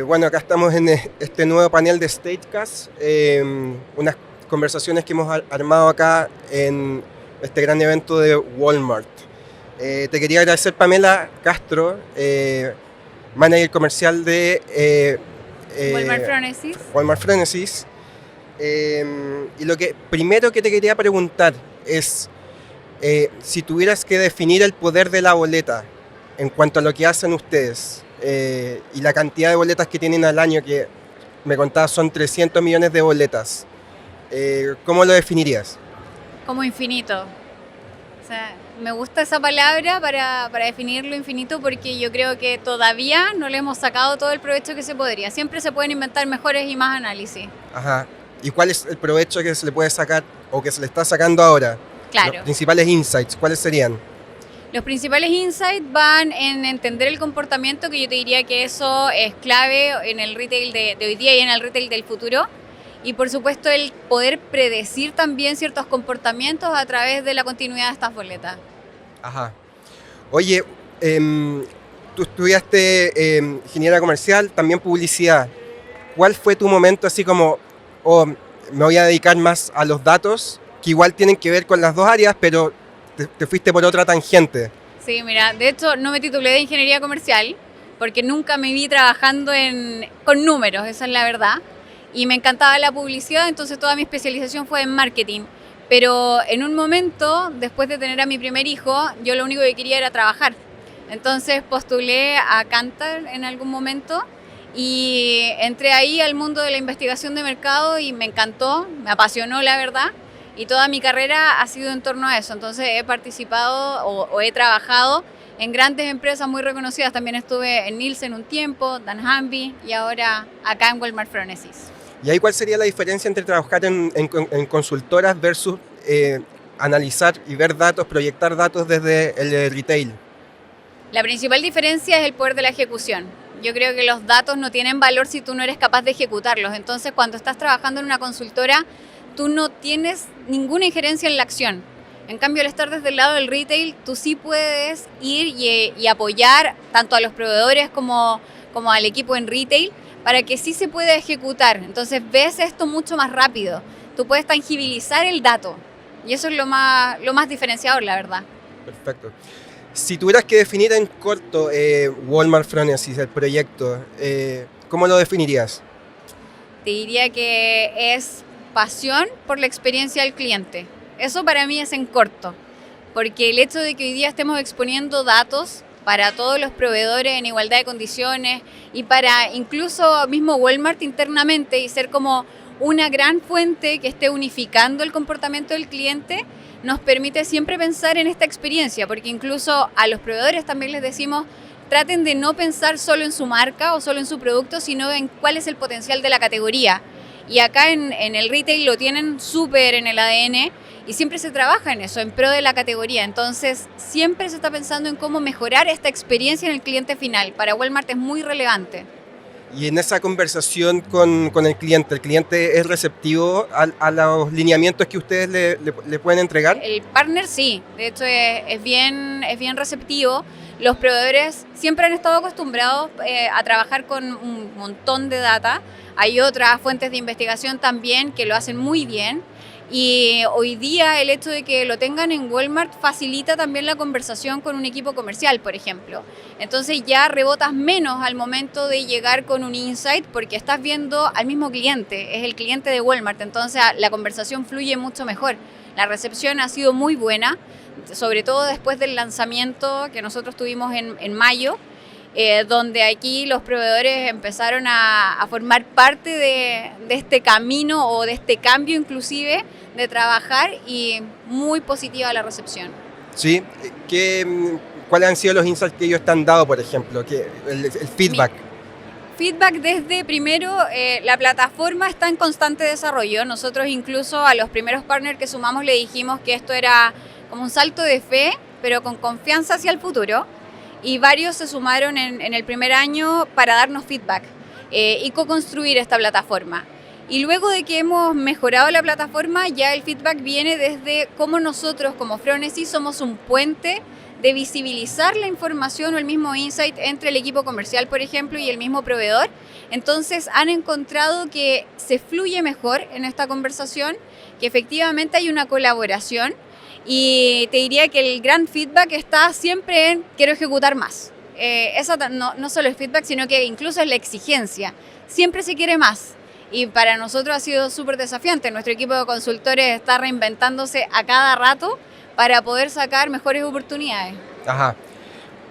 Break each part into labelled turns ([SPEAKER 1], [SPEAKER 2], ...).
[SPEAKER 1] Bueno, acá estamos en este nuevo panel de Statecast, unas conversaciones que hemos armado acá en este gran evento de Walmart. Te quería agradecer, Pamela Castro, manager comercial de
[SPEAKER 2] Walmart Phronesis.
[SPEAKER 1] Walmart Phronesis. Y lo que primero que te quería preguntar es, si tuvieras que definir el poder de la boleta en cuanto a lo que hacen ustedes, y la cantidad de boletas que tienen al año, que me contabas son 300 millones de boletas, ¿cómo lo definirías?
[SPEAKER 2] Como infinito. O sea, me gusta esa palabra para definir lo infinito porque yo creo que todavía no le hemos sacado todo el provecho que se podría. Siempre se pueden inventar mejores y más análisis.
[SPEAKER 1] Ajá. ¿Y cuál es el provecho que se le puede sacar o que se le está sacando ahora?
[SPEAKER 2] Claro.
[SPEAKER 1] Los principales insights, ¿cuáles serían?
[SPEAKER 2] Los principales insights van en entender el comportamiento, que yo te diría que eso es clave en el retail de hoy día y en el retail del futuro. Y por supuesto el poder predecir también ciertos comportamientos a través de la continuidad de estas boletas.
[SPEAKER 1] Ajá. Oye, tú estudiaste ingeniería comercial, también publicidad. ¿Cuál fue tu momento así como, oh, me voy a dedicar más a los datos, que igual tienen que ver con las dos áreas, pero te fuiste por otra tangente?
[SPEAKER 2] Sí, mira, de hecho no me titulé de ingeniería comercial porque nunca me vi trabajando con números, esa es la verdad. Y me encantaba la publicidad, entonces toda mi especialización fue en marketing. Pero en un momento, después de tener a mi primer hijo, yo lo único que quería era trabajar. Entonces postulé a Kantar en algún momento y entré ahí al mundo de la investigación de mercado y me encantó, me apasionó la verdad. Y toda mi carrera ha sido en torno a eso. Entonces he participado o he trabajado en grandes empresas muy reconocidas. También estuve en Nielsen un tiempo, dunnhumby y ahora acá en Walmart Phronesis.
[SPEAKER 1] ¿Y ahí cuál sería la diferencia entre trabajar en consultoras versus analizar y ver datos, proyectar datos desde el retail?
[SPEAKER 2] La principal diferencia es el poder de la ejecución. Yo creo que los datos no tienen valor si tú no eres capaz de ejecutarlos. Entonces, cuando estás trabajando en una consultora, tú no tienes ninguna injerencia en la acción. En cambio, al estar desde el lado del retail, tú sí puedes ir y apoyar tanto a los proveedores como al equipo en retail para que sí se pueda ejecutar. Entonces ves esto mucho más rápido. Tú puedes tangibilizar el dato. Y eso es lo más diferenciador, la verdad.
[SPEAKER 1] Perfecto. Si tuvieras que definir en corto Walmart Phronesis, el proyecto, ¿cómo lo definirías?
[SPEAKER 2] Te diría que es pasión por la experiencia del cliente. Eso para mí es en corto, porque el hecho de que hoy día estemos exponiendo datos para todos los proveedores en igualdad de condiciones y para incluso mismo Walmart internamente y ser como una gran fuente que esté unificando el comportamiento del cliente, nos permite siempre pensar en esta experiencia, porque incluso a los proveedores también les decimos, traten de no pensar solo en su marca o solo en su producto, sino en cuál es el potencial de la categoría. Y acá en el retail lo tienen súper en el ADN y siempre se trabaja en eso, en pro de la categoría. Entonces, siempre se está pensando en cómo mejorar esta experiencia en el cliente final. Para Walmart es muy relevante.
[SPEAKER 1] Y en esa conversación con ¿el cliente es receptivo a los lineamientos que ustedes le pueden entregar?
[SPEAKER 2] El partner sí, de hecho es bien receptivo. Los proveedores siempre han estado acostumbrados a trabajar con un montón de data. Hay otras fuentes de investigación también que lo hacen muy bien. Y hoy día el hecho de que lo tengan en Walmart facilita también la conversación con un equipo comercial, por ejemplo. Entonces ya rebotas menos al momento de llegar con un insight porque estás viendo al mismo cliente, es el cliente de Walmart, entonces la conversación fluye mucho mejor. La recepción ha sido muy buena, sobre todo después del lanzamiento que nosotros tuvimos en mayo, donde aquí los proveedores empezaron a formar parte de este camino o de este cambio inclusive de trabajar y muy positiva la recepción.
[SPEAKER 1] Sí, ¿cuáles han sido los insights que ellos te han dado, por ejemplo? El feedback.
[SPEAKER 2] Feedback desde primero, la plataforma está en constante desarrollo. Nosotros incluso a los primeros partners que sumamos le dijimos que esto era como un salto de fe, pero con confianza hacia el futuro. Y varios se sumaron en el primer año para darnos feedback y co-construir esta plataforma. Y luego de que hemos mejorado la plataforma, ya el feedback viene desde cómo nosotros como Phronesis somos un puente de visibilizar la información o el mismo insight entre el equipo comercial, por ejemplo, y el mismo proveedor. Entonces han encontrado que se fluye mejor en esta conversación, que efectivamente hay una colaboración, y te diría que el gran feedback está siempre en quiero ejecutar más. No solo el feedback, sino que incluso es la exigencia. Siempre se quiere más. Y para nosotros ha sido súper desafiante. Nuestro equipo de consultores está reinventándose a cada rato para poder sacar mejores oportunidades.
[SPEAKER 1] Ajá.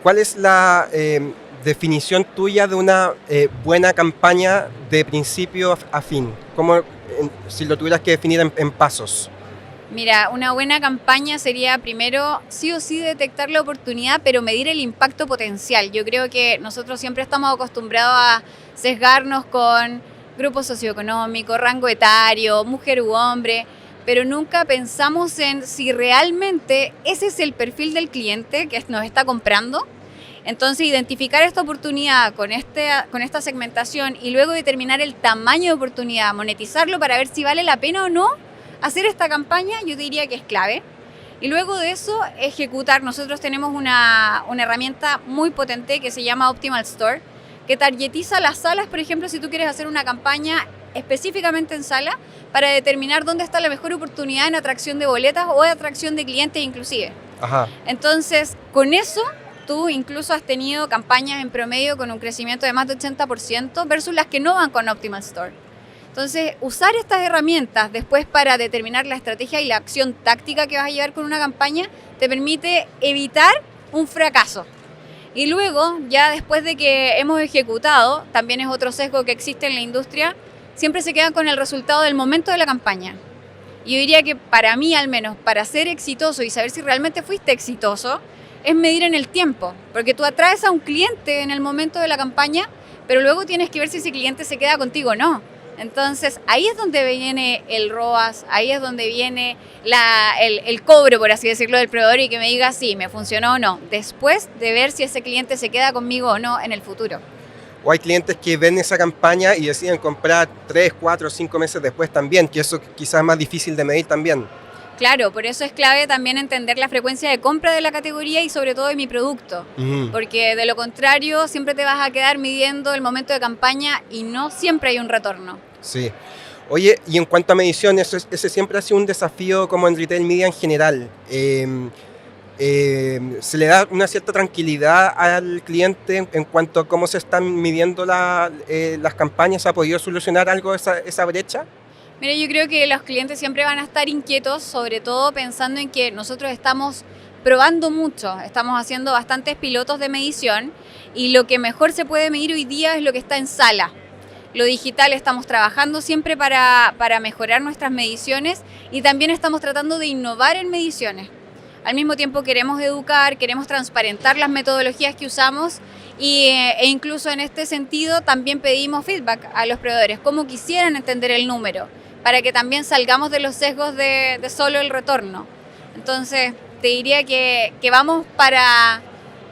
[SPEAKER 1] ¿Cuál es la definición tuya de una buena campaña de principio a fin? ¿Cómo, si lo tuvieras que definir en pasos?
[SPEAKER 2] Mira, una buena campaña sería primero sí o sí detectar la oportunidad, pero medir el impacto potencial. Yo creo que nosotros siempre estamos acostumbrados a sesgarnos con grupo socioeconómico, rango etario, mujer u hombre, pero nunca pensamos en si realmente ese es el perfil del cliente que nos está comprando. Entonces, identificar esta oportunidad con esta segmentación y luego determinar el tamaño de oportunidad, monetizarlo para ver si vale la pena o no hacer esta campaña, yo diría que es clave. Y luego de eso, ejecutar. Nosotros tenemos una herramienta muy potente que se llama Optimal Store, que targetiza las salas, por ejemplo, si tú quieres hacer una campaña específicamente en sala, para determinar dónde está la mejor oportunidad en atracción de boletas o de atracción de clientes inclusive.
[SPEAKER 1] Ajá.
[SPEAKER 2] Entonces, con eso, tú incluso has tenido campañas en promedio con un crecimiento de más de 80% versus las que no van con Optimal Store. Entonces, usar estas herramientas después para determinar la estrategia y la acción táctica que vas a llevar con una campaña te permite evitar un fracaso. Y luego, ya después de que hemos ejecutado, también es otro sesgo que existe en la industria, siempre se quedan con el resultado del momento de la campaña. Y yo diría que para mí, al menos, para ser exitoso y saber si realmente fuiste exitoso, es medir en el tiempo. Porque tú atraes a un cliente en el momento de la campaña, pero luego tienes que ver si ese cliente se queda contigo o no. Entonces, ahí es donde viene el ROAS, ahí es donde viene el cobro, por así decirlo, del proveedor y que me diga si me funcionó o no, después de ver si ese cliente se queda conmigo o no en el futuro.
[SPEAKER 1] O hay clientes que ven esa campaña y deciden comprar 3, 4, 5 meses después también, que eso quizás es más difícil de medir también.
[SPEAKER 2] Claro, por eso es clave también entender la frecuencia de compra de la categoría y sobre todo de mi producto, porque de lo contrario siempre te vas a quedar midiendo el momento de campaña y no siempre hay un retorno.
[SPEAKER 1] Sí. Oye, y en cuanto a medición, ese siempre ha sido un desafío como en retail media en general. ¿Se le da una cierta tranquilidad al cliente en cuanto a cómo se están midiendo las campañas? ¿Ha podido solucionar algo esa brecha?
[SPEAKER 2] Mira, yo creo que los clientes siempre van a estar inquietos, sobre todo pensando en que nosotros estamos probando mucho, estamos haciendo bastantes pilotos de medición y lo que mejor se puede medir hoy día es lo que está en sala. Lo digital estamos trabajando siempre para mejorar nuestras mediciones y también estamos tratando de innovar en mediciones. Al mismo tiempo queremos educar, queremos transparentar las metodologías que usamos e incluso en este sentido también pedimos feedback a los proveedores, cómo quisieran entender el número, para que también salgamos de los sesgos de solo el retorno. Entonces, te diría que vamos para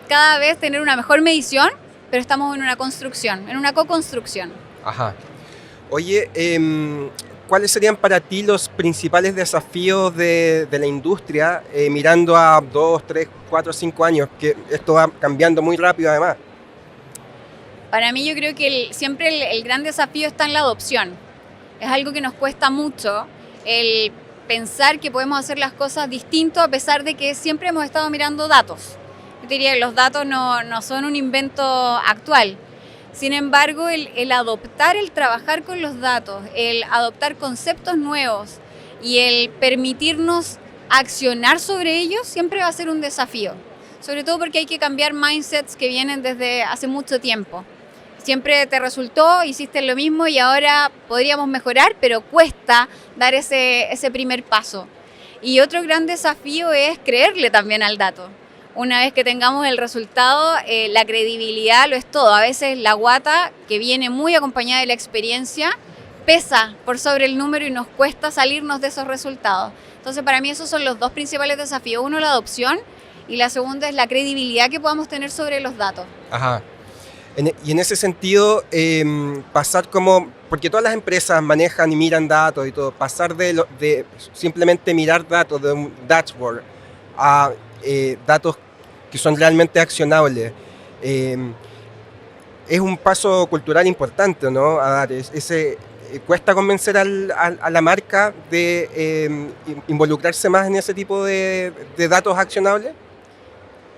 [SPEAKER 2] cada vez tener una mejor medición, pero estamos en una construcción, en una co-construcción.
[SPEAKER 1] Ajá. Oye, ¿cuáles serían para ti los principales desafíos de la industria mirando a 2, 3, 4, 5 años? Que esto va cambiando muy rápido además.
[SPEAKER 2] Para mí yo creo que siempre el gran desafío está en la adopción. Es algo que nos cuesta mucho, el pensar que podemos hacer las cosas distinto a pesar de que siempre hemos estado mirando datos. Yo diría que los datos no son un invento actual. Sin embargo, el adoptar, el trabajar con los datos, el adoptar conceptos nuevos y el permitirnos accionar sobre ellos siempre va a ser un desafío. Sobre todo porque hay que cambiar mindsets que vienen desde hace mucho tiempo. Siempre te resultó, hiciste lo mismo y ahora podríamos mejorar, pero cuesta dar ese primer paso. Y otro gran desafío es creerle también al dato. Una vez que tengamos el resultado, la credibilidad lo es todo. A veces la guata, que viene muy acompañada de la experiencia, pesa por sobre el número y nos cuesta salirnos de esos resultados. Entonces, para mí esos son los dos principales desafíos. Uno, la adopción, y la segunda es la credibilidad que podamos tener sobre los datos.
[SPEAKER 1] Ajá. Y en ese sentido, pasar como, porque todas las empresas manejan y miran datos y todo, pasar de simplemente mirar datos de un dashboard a datos que son realmente accionables. Eh, es un paso cultural importante, ¿no? A dar cuesta convencer a la marca de involucrarse más en ese tipo de datos accionables.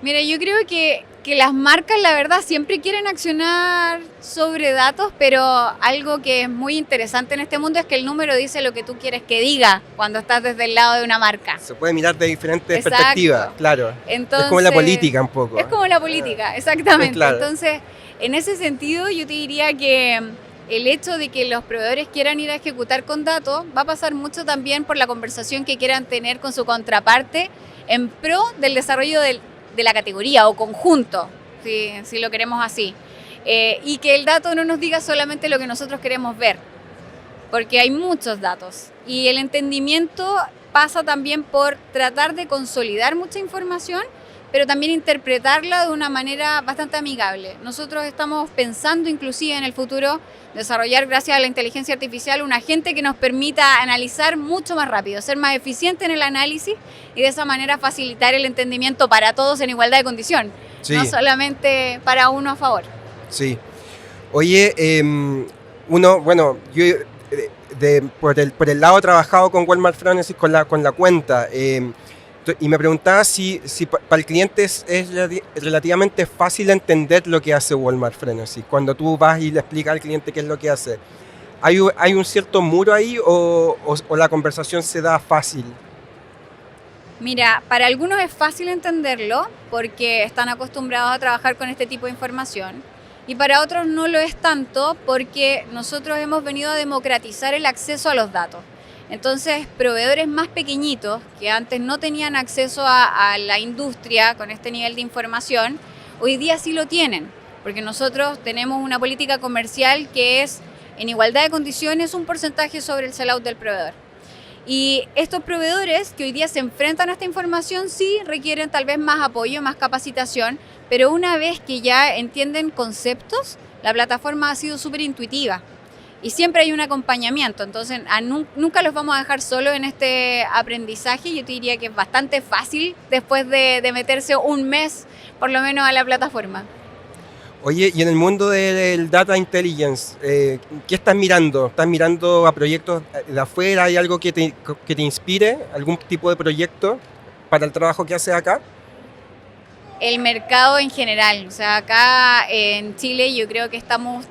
[SPEAKER 2] Mira, yo creo que las marcas, la verdad, siempre quieren accionar sobre datos, pero algo que es muy interesante en este mundo es que el número dice lo que tú quieres que diga cuando estás desde el lado de una marca.
[SPEAKER 1] Se puede mirar de diferentes perspectivas, claro.
[SPEAKER 2] Entonces,
[SPEAKER 1] es como la política un poco.
[SPEAKER 2] Es como la política, exactamente.
[SPEAKER 1] Claro.
[SPEAKER 2] Entonces, en ese sentido, yo te diría que el hecho de que los proveedores quieran ir a ejecutar con datos va a pasar mucho también por la conversación que quieran tener con su contraparte en pro del desarrollo de la categoría o conjunto, si lo queremos así. Y que el dato no nos diga solamente lo que nosotros queremos ver, porque hay muchos datos. Y el entendimiento pasa también por tratar de consolidar mucha información, pero también interpretarla de una manera bastante amigable. Nosotros estamos pensando inclusive en el futuro desarrollar, gracias a la inteligencia artificial, un agente que nos permita analizar mucho más rápido, ser más eficiente en el análisis y de esa manera facilitar el entendimiento para todos en igualdad de condición, sí. No solamente para uno a favor.
[SPEAKER 1] Sí. Oye, yo por el lado he trabajado con Walmart Phronesis con la cuenta, y me preguntaba si para el cliente es relativamente fácil entender lo que hace Walmart Phronesis. Cuando tú vas y le explicas al cliente qué es lo que hace, ¿hay un cierto muro ahí o la conversación se da fácil?
[SPEAKER 2] Mira, para algunos es fácil entenderlo porque están acostumbrados a trabajar con este tipo de información, y para otros no lo es tanto porque nosotros hemos venido a democratizar el acceso a los datos. Entonces, proveedores más pequeñitos que antes no tenían acceso a la industria con este nivel de información, hoy día sí lo tienen, porque nosotros tenemos una política comercial que es en igualdad de condiciones un porcentaje sobre el sellout del proveedor. Y estos proveedores que hoy día se enfrentan a esta información sí requieren tal vez más apoyo, más capacitación, pero una vez que ya entienden conceptos, la plataforma ha sido súper intuitiva. Y siempre hay un acompañamiento, entonces nunca los vamos a dejar solos en este aprendizaje. Yo te diría que es bastante fácil después de meterse un mes por lo menos a la plataforma.
[SPEAKER 1] Oye, y en el mundo del Data Intelligence, ¿qué estás mirando? ¿Estás mirando a proyectos de afuera? ¿Hay algo que te inspire? ¿Algún tipo de proyecto para el trabajo que haces acá?
[SPEAKER 2] El mercado en general, o sea, acá en Chile yo creo que estamos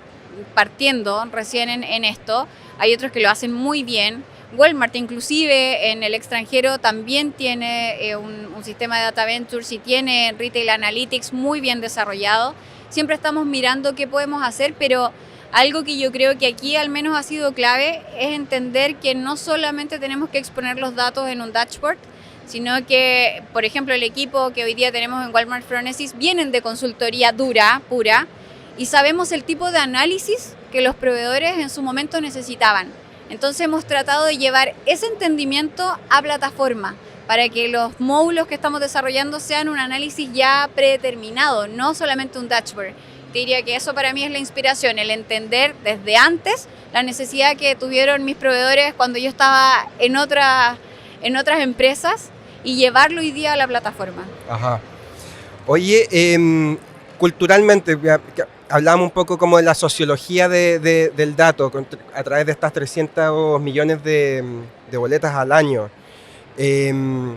[SPEAKER 2] partiendo recién en esto. Hay otros que lo hacen muy bien. Walmart inclusive en el extranjero también tiene un sistema de Data Ventures y tiene Retail Analytics muy bien desarrollado. Siempre estamos mirando qué podemos hacer, pero algo que yo creo que aquí al menos ha sido clave es entender que no solamente tenemos que exponer los datos en un dashboard, sino que, por ejemplo, el equipo que hoy día tenemos en Walmart Phronesis vienen de consultoría dura, pura, y sabemos el tipo de análisis que los proveedores en su momento necesitaban. Entonces hemos tratado de llevar ese entendimiento a plataforma para que los módulos que estamos desarrollando sean un análisis ya predeterminado, no solamente un dashboard. Te diría que eso para mí es la inspiración, el entender desde antes la necesidad que tuvieron mis proveedores cuando yo estaba en otras empresas y llevarlo hoy día a la plataforma.
[SPEAKER 1] Ajá. Oye, culturalmente, hablamos un poco como de la sociología del dato a través de estas 300 millones de boletas al año. ¿Qué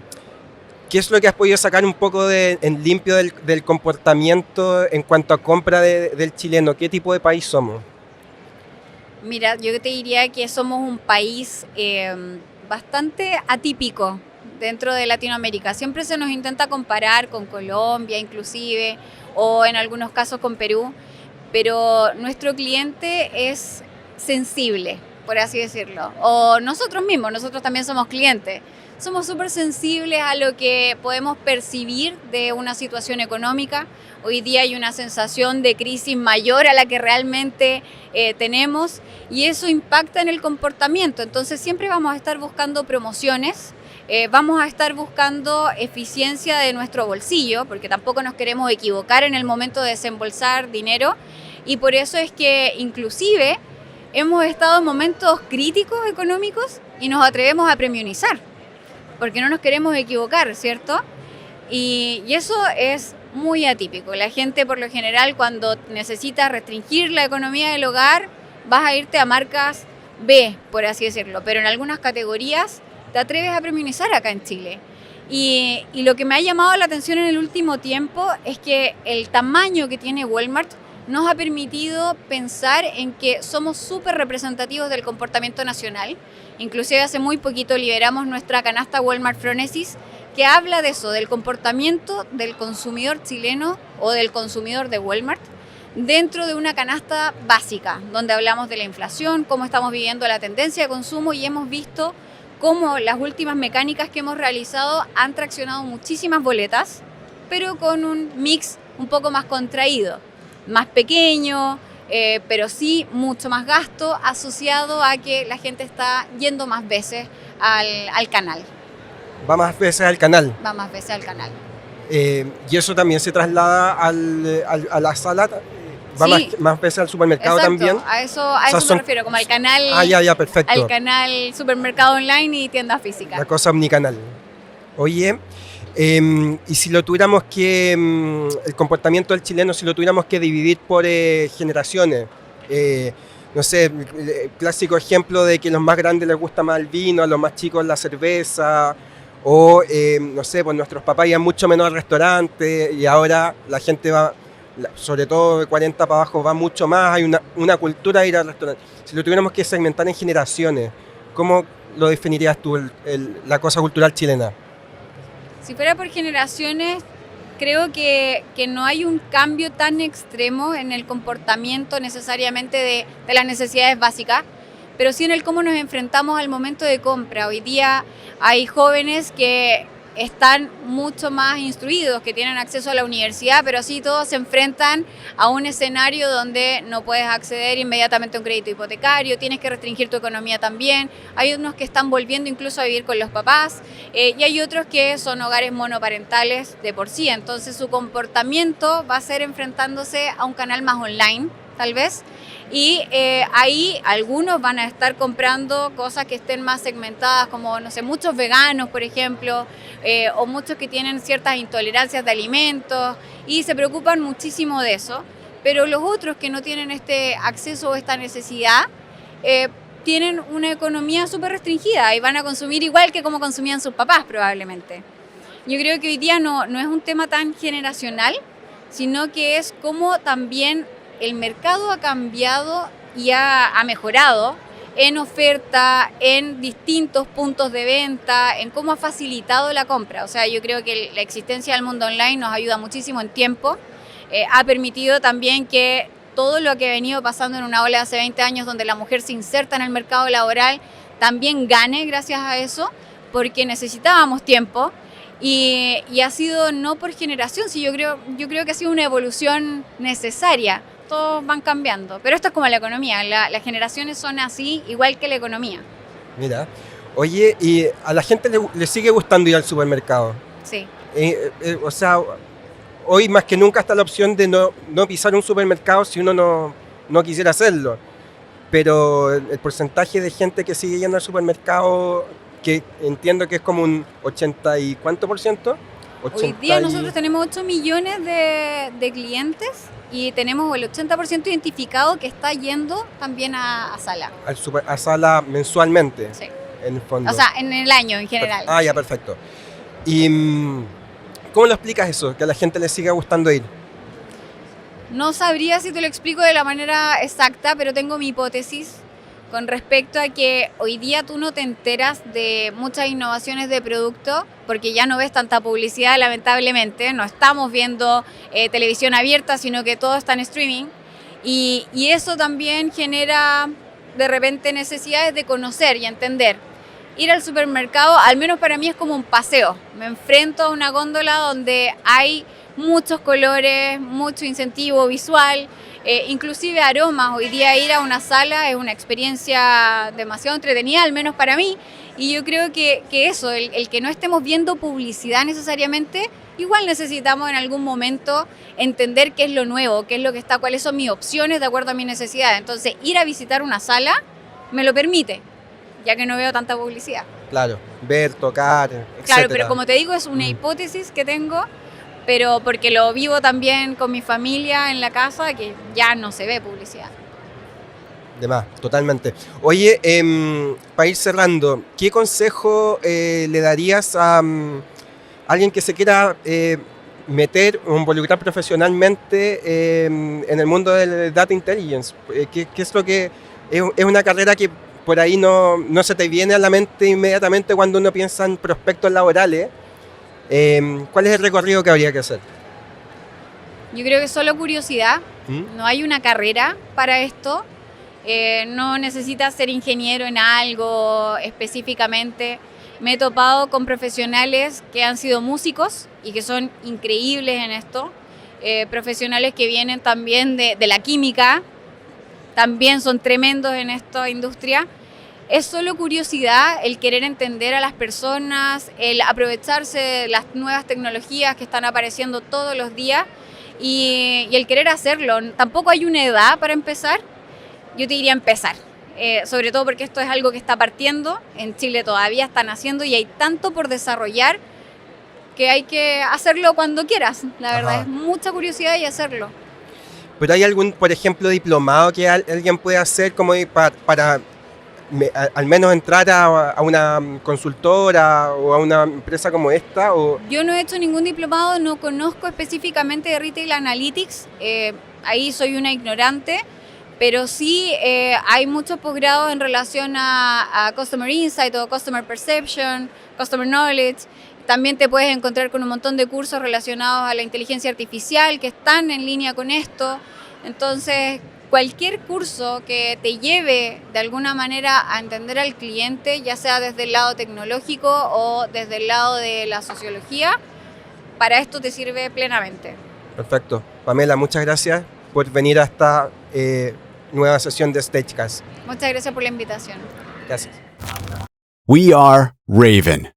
[SPEAKER 1] es lo que has podido sacar un poco en limpio del comportamiento en cuanto a compra del chileno? ¿Qué tipo de país somos?
[SPEAKER 2] Mira, yo te diría que somos un país bastante atípico dentro de Latinoamérica. Siempre se nos intenta comparar con Colombia inclusive, o en algunos casos con Perú, pero nuestro cliente es sensible, por así decirlo. O nosotros mismos, nosotros también somos clientes. Somos súper sensibles a lo que podemos percibir de una situación económica. Hoy día hay una sensación de crisis mayor a la que realmente tenemos y eso impacta en el comportamiento. Entonces siempre vamos a estar buscando promociones, vamos a estar buscando eficiencia de nuestro bolsillo, porque tampoco nos queremos equivocar en el momento de desembolsar dinero, y por eso es que inclusive hemos estado en momentos críticos económicos y nos atrevemos a premiumizar, porque no nos queremos equivocar, ¿cierto? Y eso es muy atípico. La gente por lo general cuando necesita restringir la economía del hogar, vas a irte a marcas B, por así decirlo, pero en algunas categorías te atreves a premiumizar acá en Chile. Y lo que me ha llamado la atención en el último tiempo es que el tamaño que tiene Walmart nos ha permitido pensar en que somos súper representativos del comportamiento nacional. Inclusive hace muy poquito liberamos nuestra canasta Walmart Phronesis, que habla de eso, del comportamiento del consumidor chileno o del consumidor de Walmart dentro de una canasta básica, donde hablamos de la inflación, cómo estamos viviendo la tendencia de consumo y hemos visto cómo las últimas mecánicas que hemos realizado han traccionado muchísimas boletas, pero con un mix un poco más contraído, más pequeño, pero sí mucho más gasto asociado a que la gente está yendo más veces al canal.
[SPEAKER 1] Va más veces al canal.
[SPEAKER 2] Va más veces al canal.
[SPEAKER 1] Y eso también se traslada a la sala. Va
[SPEAKER 2] Sí.
[SPEAKER 1] más veces al supermercado.
[SPEAKER 2] Exacto,
[SPEAKER 1] también.
[SPEAKER 2] a eso
[SPEAKER 1] son-
[SPEAKER 2] me refiero, como al canal,
[SPEAKER 1] Ya, perfecto.
[SPEAKER 2] al canal supermercado online y tienda física.
[SPEAKER 1] La cosa omnicanal. Oye, y si lo tuviéramos que, el comportamiento del chileno, si lo tuviéramos que dividir por generaciones, no sé, el clásico ejemplo de que a los más grandes les gusta más el vino, a los más chicos la cerveza, o no sé, pues nuestros papás iban mucho menos al restaurante y ahora la gente va, sobre todo de 40 para abajo, va mucho más, hay una cultura de ir al restaurante. Si lo tuviéramos que segmentar en generaciones, ¿cómo lo definirías tú, la cosa cultural chilena?
[SPEAKER 2] Si fuera por generaciones, creo que no hay un cambio tan extremo en el comportamiento necesariamente de las necesidades básicas, pero sí en el cómo nos enfrentamos al momento de compra. Hoy día hay jóvenes que están mucho más instruidos, que tienen acceso a la universidad, pero así todos se enfrentan a un escenario donde no puedes acceder inmediatamente a un crédito hipotecario, tienes que restringir tu economía también. Hay unos que están volviendo incluso a vivir con los papás y hay otros que son hogares monoparentales de por sí, entonces su comportamiento va a ser enfrentándose a un canal más online, tal vez. Y ahí algunos van a estar comprando cosas que estén más segmentadas, como, no sé, muchos veganos, por ejemplo, o muchos que tienen ciertas intolerancias de alimentos y se preocupan muchísimo de eso. Pero los otros que no tienen este acceso o esta necesidad, tienen una economía súper restringida y van a consumir igual que como consumían sus papás probablemente. Yo creo que hoy día no es un tema tan generacional, sino que es como también el mercado ha cambiado y ha mejorado en oferta, en distintos puntos de venta, en cómo ha facilitado la compra. O sea, yo creo que la existencia del mundo online nos ayuda muchísimo en tiempo. Ha permitido también que todo lo que ha venido pasando en una ola de hace 20 años donde la mujer se inserta en el mercado laboral también gane gracias a eso, porque necesitábamos tiempo. Y ha sido no por generación, sí, yo creo que ha sido una evolución necesaria. Todos van cambiando, pero esto es como la economía, las generaciones son así, igual que la economía.
[SPEAKER 1] Mira, oye, y a la gente le sigue gustando ir al supermercado.
[SPEAKER 2] Sí.
[SPEAKER 1] O sea, hoy más que nunca está la opción de no pisar un supermercado si uno no quisiera hacerlo. Pero el porcentaje de gente que sigue yendo al supermercado, que entiendo que es como un 80 y ¿cuánto por ciento?
[SPEAKER 2] Hoy día nosotros tenemos 8 millones de clientes y tenemos el 80% identificado que está yendo también a sala.
[SPEAKER 1] A sala mensualmente,
[SPEAKER 2] Sí.
[SPEAKER 1] en el fondo.
[SPEAKER 2] O sea, en el año en general.
[SPEAKER 1] Ah, ya, perfecto. ¿Y cómo lo explicas eso? Que a la gente le siga gustando ir.
[SPEAKER 2] No sabría si te lo explico de la manera exacta, pero tengo mi hipótesis con respecto a que hoy día tú no te enteras de muchas innovaciones de producto porque ya no ves tanta publicidad, lamentablemente. No estamos viendo televisión abierta, sino que todo está en streaming. Y eso también genera de repente necesidades de conocer y entender. Ir al supermercado, al menos para mí, es como un paseo. Me enfrento a una góndola donde hay muchos colores, mucho incentivo visual, inclusive aromas. Hoy día ir a una sala es una experiencia demasiado entretenida, al menos para mí, y yo creo que eso, el que no estemos viendo publicidad necesariamente, igual necesitamos en algún momento entender qué es lo nuevo, qué es lo que está, cuáles son mis opciones de acuerdo a mis necesidades. Entonces, ir a visitar una sala me lo permite, ya que no veo tanta publicidad.
[SPEAKER 1] Claro, ver, tocar, etc.
[SPEAKER 2] Claro, pero como te digo, es una hipótesis que tengo, pero porque lo vivo también con mi familia en la casa, que ya no se ve publicidad.
[SPEAKER 1] De más, totalmente. Oye, para ir cerrando, ¿qué consejo le darías a alguien que se quiera meter o involucrar profesionalmente en el mundo del Data Intelligence? ¿Qué es lo que es una carrera que por ahí no se te viene a la mente inmediatamente cuando uno piensa en prospectos laborales? ¿Cuál es el recorrido que habría que hacer?
[SPEAKER 2] Yo creo que solo curiosidad, no hay una carrera para esto, no necesitas ser ingeniero en algo específicamente. Me he topado con profesionales que han sido músicos y que son increíbles en esto, profesionales que vienen también de la química, también son tremendos en esta industria. Es solo curiosidad el querer entender a las personas, el aprovecharse de las nuevas tecnologías que están apareciendo todos los días y el querer hacerlo. Tampoco hay una edad para empezar, yo te diría empezar, sobre todo porque esto es algo que está partiendo, en Chile todavía están haciendo y hay tanto por desarrollar que hay que hacerlo cuando quieras, la verdad. Ajá. Es mucha curiosidad y hacerlo.
[SPEAKER 1] ¿Pero hay algún, por ejemplo, diplomado que alguien puede hacer como para al menos entrar a una consultora o a una empresa como esta? O...
[SPEAKER 2] Yo no he hecho ningún diplomado, no conozco específicamente de Retail Analytics, ahí soy una ignorante, pero sí hay muchos posgrados en relación a Customer Insight o Customer Perception, Customer Knowledge. También te puedes encontrar con un montón de cursos relacionados a la inteligencia artificial que están en línea con esto. Entonces, cualquier curso que te lleve de alguna manera a entender al cliente, ya sea desde el lado tecnológico o desde el lado de la sociología, para esto te sirve plenamente.
[SPEAKER 1] Perfecto. Pamela, muchas gracias por venir a esta nueva sesión de Stagecast.
[SPEAKER 2] Muchas gracias por la invitación.
[SPEAKER 1] Gracias.
[SPEAKER 3] We are Raven.